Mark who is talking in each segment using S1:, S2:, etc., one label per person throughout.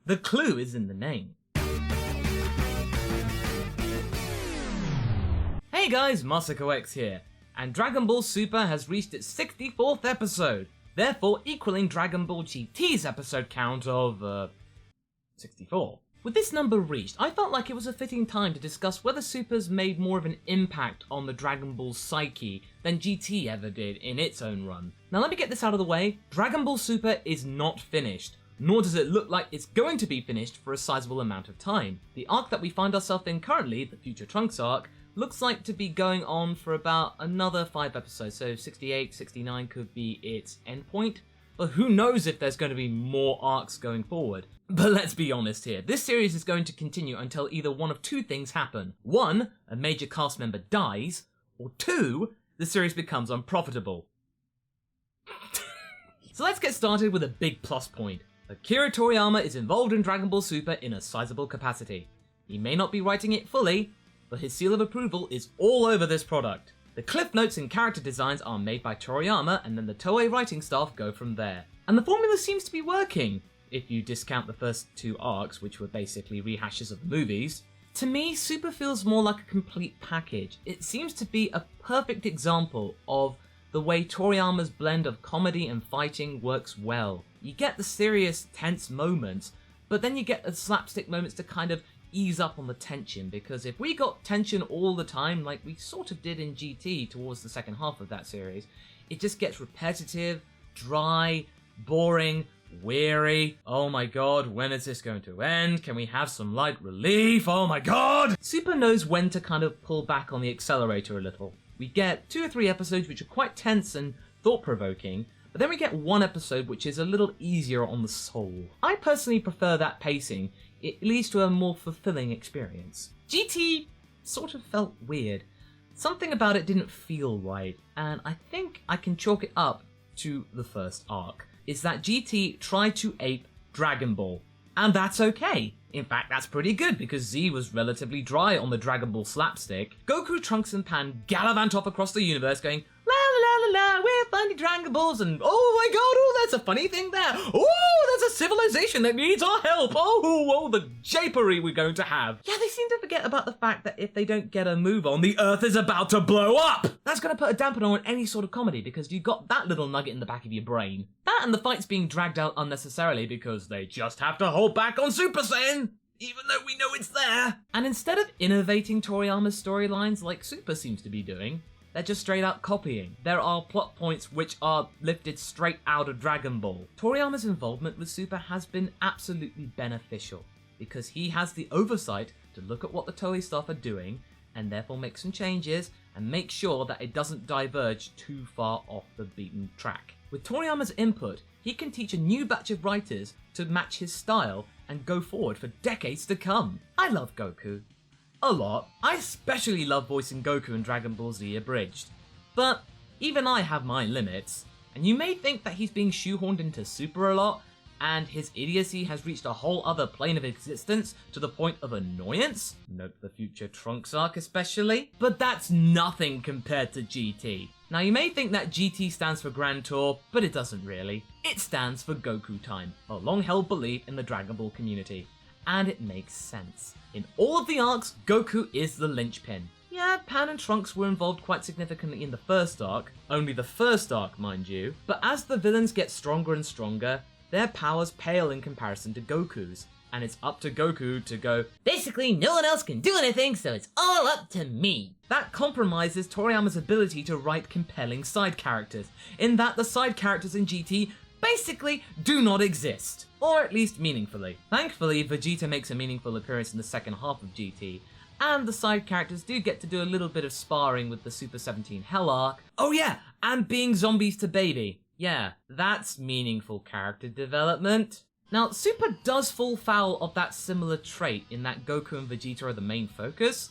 S1: The clue is in the name. Hey guys, MasakoX here, and Dragonball Super has reached its 64th episode, therefore equaling Dragonball GT's episode count of, 64. With this number reached, I felt like it was a fitting time to discuss whether Super's made more of an impact on the Dragon Ball psyche than GT ever did in its own run. Now let me get this out of the way, Dragon Ball Super is not finished, nor does it look like it's going to be finished for a sizable amount of time. The arc that we find ourselves in currently, the Future Trunks arc, looks like to be going on for about another 5 episodes, so 68, 69 could be its endpoint. But who knows if there's going to be more arcs going forward. But let's be honest here, this series is going to continue until either one of two things happen. 1, a major cast member dies, or 2, the series becomes unprofitable. So let's get started with a big plus point. Akira Toriyama is involved in Dragon Ball Super in a sizable capacity. He may not be writing it fully, but his seal of approval is all over this product. The cliff notes and character designs are made by Toriyama, and then the Toei writing staff go from there. And the formula seems to be working, if you discount the first 2 arcs, which were basically rehashes of movies. To me, Super feels more like a complete package. It seems to be a perfect example of the way Toriyama's blend of comedy and fighting works well. You get the serious, tense moments, but then you get the slapstick moments to kind of ease up on the tension, because if we got tension all the time like we sort of did in GT towards the second half of that series, it just gets repetitive, dry, boring, weary. Oh my god, when is this going to end? Can we have some light relief? Oh my god! Super knows when to kind of pull back on the accelerator a little. We get 2 or 3 episodes which are quite tense and thought-provoking, but then we get 1 episode which is a little easier on the soul. I personally prefer that pacing. It leads to a more fulfilling experience. GT sort of felt weird. Something about it didn't feel right, and I think I can chalk it up to the first arc. Is that GT tried to ape Dragon Ball, and that's okay. In fact, that's pretty good, because Z was relatively dry on the Dragon Ball slapstick. Goku, Trunks, and Pan gallivant off across the universe going, la la la la, we're finding Dragon Balls, and oh my god, oh, that's a funny thing there. Oh, there's a civilization that needs our help. Oh, the japery we're going to have. Yeah, they seem to forget about the fact that if they don't get a move on, the Earth is about to blow up. That's going to put a dampener on any sort of comedy, because you've got that little nugget in the back of your brain. That and the fights being dragged out unnecessarily because they just have to hold back on Super Saiyan, even though we know it's there. And instead of innovating Toriyama's storylines like Super seems to be doing, they're just straight out copying. There are plot points which are lifted straight out of Dragon Ball. Toriyama's involvement with Super has been absolutely beneficial, because he has the oversight to look at what the Toei staff are doing, and therefore make some changes, and make sure that it doesn't diverge too far off the beaten track. With Toriyama's input, he can teach a new batch of writers to match his style and go forward for decades to come. I love Goku a lot. I especially love voicing Goku in Dragon Ball Z Abridged. But even I have my limits, and you may think that he's being shoehorned into Super a lot, and his idiocy has reached a whole other plane of existence to the point of annoyance. Note the Future Trunks arc especially. But that's nothing compared to GT. Now you may think that GT stands for Grand Tour, but it doesn't really. It stands for Goku Time, a long-held belief in the Dragon Ball community. And it makes sense. In all of the arcs, Goku is the linchpin. Yeah, Pan and Trunks were involved quite significantly in the first arc, only the first arc, mind you, but as the villains get stronger and stronger, their powers pale in comparison to Goku's, and it's up to Goku to go, basically no one else can do anything, so it's all up to me. That compromises Toriyama's ability to write compelling side characters, in that the side characters in GT basically do not exist, or at least meaningfully. Thankfully, Vegeta makes a meaningful appearance in the second half of GT, and the side characters do get to do a little bit of sparring with the Super 17 Hell arc. Oh yeah, and being zombies to baby. Yeah, that's meaningful character development. Now, Super does fall foul of that similar trait in that Goku and Vegeta are the main focus,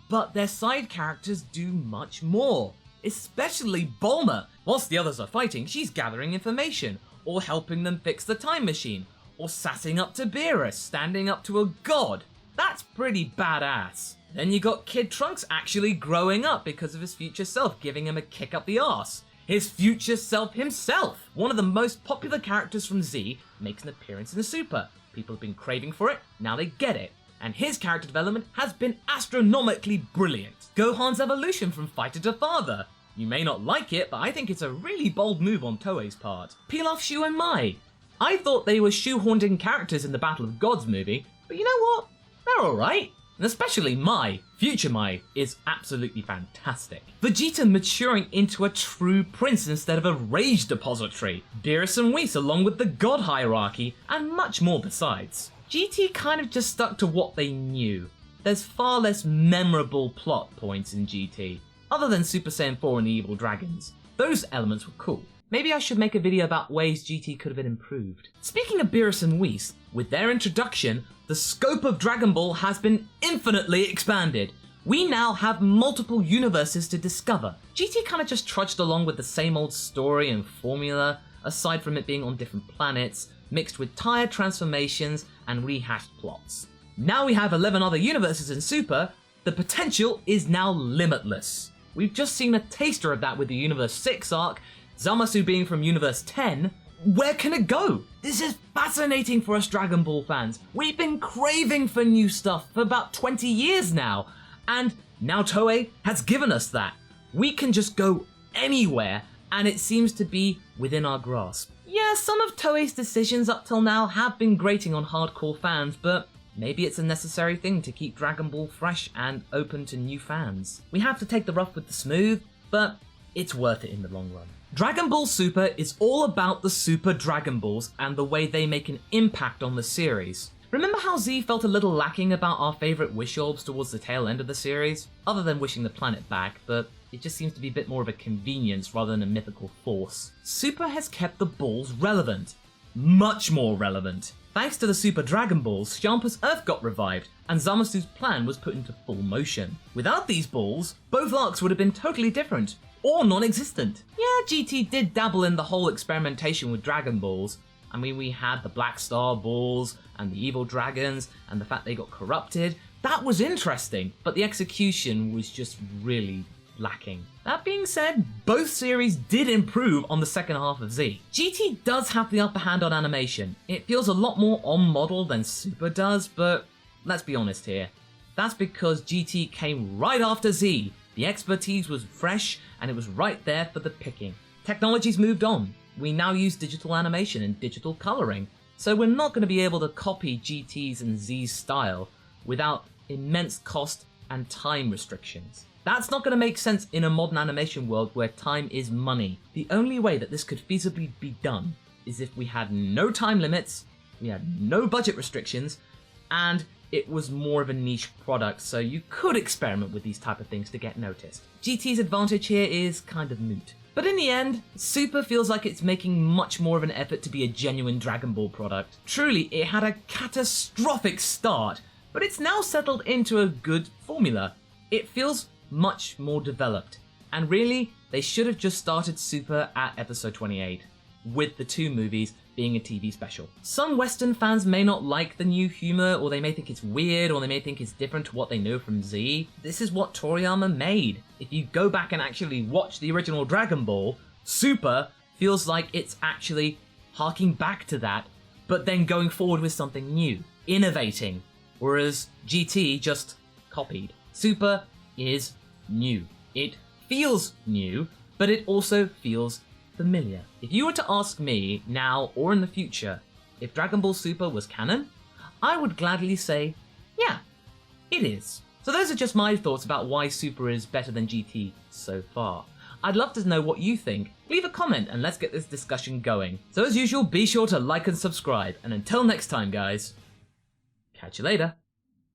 S1: but their side characters do much more. Especially Bulma. Whilst the others are fighting, she's gathering information, or helping them fix the time machine, or sassing up to Beerus, standing up to a god. That's pretty badass. Then you got Kid Trunks actually growing up because of his future self giving him a kick up the arse. His future self himself, one of the most popular characters from Z, makes an appearance in Super. People have been craving for it, now they get it. And his character development has been astronomically brilliant. Gohan's evolution from fighter to father. You may not like it, but I think it's a really bold move on Toei's part. Peel off Shu and Mai. I thought they were shoehorned characters in the Battle of Gods movie, but you know what? They're alright. And especially Mai, future Mai, is absolutely fantastic. Vegeta maturing into a true prince instead of a rage depository. Beerus and Whis along with the god hierarchy, and much more besides. GT kind of just stuck to what they knew. There's far less memorable plot points in GT, other than Super Saiyan 4 and the Evil Dragons. Those elements were cool. Maybe I should make a video about ways GT could have been improved. Speaking of Beerus and Whis, with their introduction, the scope of Dragon Ball has been infinitely expanded. We now have multiple universes to discover. GT kind of just trudged along with the same old story and formula, aside from it being on different planets, mixed with tired transformations and rehashed plots. Now we have 11 other universes in Super, the potential is now limitless. We've just seen a taster of that with the Universe 6 arc, Zamasu being from Universe 10. Where can it go? This is fascinating for us Dragon Ball fans. We've been craving for new stuff for about 20 years now, and now Toei has given us that. We can just go anywhere, and it seems to be within our grasp. Yeah, some of Toei's decisions up till now have been grating on hardcore fans, but maybe it's a necessary thing to keep Dragon Ball fresh and open to new fans. We have to take the rough with the smooth, but it's worth it in the long run. Dragon Ball Super is all about the Super Dragon Balls and the way they make an impact on the series. Remember how Z felt a little lacking about our favourite Wish Orbs towards the tail end of the series? Other than wishing the planet back, but it just seems to be a bit more of a convenience rather than a mythical force. Super has kept the balls relevant. Much more relevant. Thanks to the Super Dragon Balls, Shampa's Earth got revived, and Zamasu's plan was put into full motion. Without these balls, both arcs would have been totally different, or non-existent. Yeah, GT did dabble in the whole experimentation with Dragon Balls. I mean, we had the Black Star Balls, and the Evil Dragons, and the fact they got corrupted. That was interesting, but the execution was just really lacking. That being said, both series did improve on the second half of Z. GT does have the upper hand on animation. It feels a lot more on model than Super does, but let's be honest here. That's because GT came right after Z. The expertise was fresh, and it was right there for the picking. Technology's moved on. We now use digital animation and digital colouring, so we're not going to be able to copy GT's and Z's style without immense cost and time restrictions. That's not going to make sense in a modern animation world where time is money. The only way that this could feasibly be done is if we had no time limits, we had no budget restrictions, and it was more of a niche product, so you could experiment with these type of things to get noticed. GT's advantage here is kind of moot. But in the end, Super feels like it's making much more of an effort to be a genuine Dragon Ball product. Truly, it had a catastrophic start, but it's now settled into a good formula. It feels much more developed, and really, they should have just started Super at episode 28, with the two movies being a TV special. Some Western fans may not like the new humour, or they may think it's weird, or they may think it's different to what they know from Z. This is what Toriyama made. If you go back and actually watch the original Dragon Ball, Super feels like it's actually harking back to that, but then going forward with something new, innovating, whereas GT just copied. Super is new. It feels new, but it also feels familiar. If you were to ask me, now or in the future, if Dragon Ball Super was canon, I would gladly say, yeah, it is. So those are just my thoughts about why Super is better than GT so far. I'd love to know what you think. Leave a comment and let's get this discussion going. So as usual, be sure to like and subscribe, and until next time guys, catch you later.